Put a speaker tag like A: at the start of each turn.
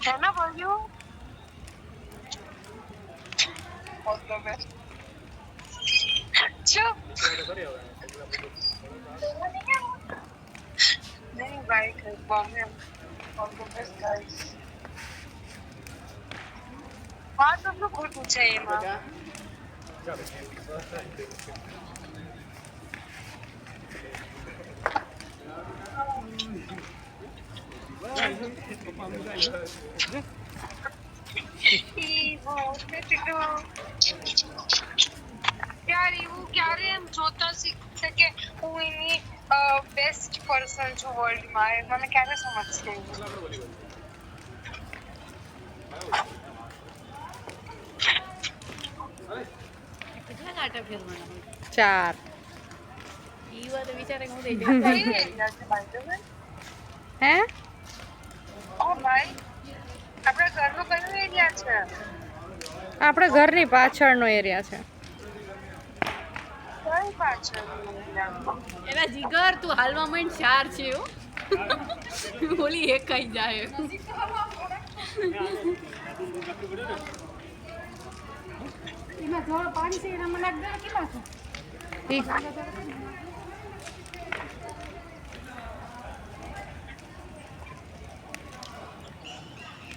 A: Hannah, were you? All the best. चुप नहीं भाई Bombay all the best guys हाँ तुम लोग खुद पूछे ये माँ यार એવું ક્યારે એમ જોતા શીખશે કે હું એની બેસ્ટ પર્સન છું વર્લ્ડમાં એ મને ક્યારે સમજશે
B: કેટલા કાંટા ફેરવાના
C: 4
B: ઈ વાત વિચારે હું દઈ
C: હે
A: ઓ ભાઈ આપણા ઘરનો કયો એરિયા છે
C: આપણે ઘરની પાછળનો એરિયા છે
A: કઈ પાછળ
B: એલા જીગર તું હાલવા માંડ 4 છે હો બોલી એક કઈ જાય એમાં જો પાણી છે એના મને લાગ દે કેટલા છે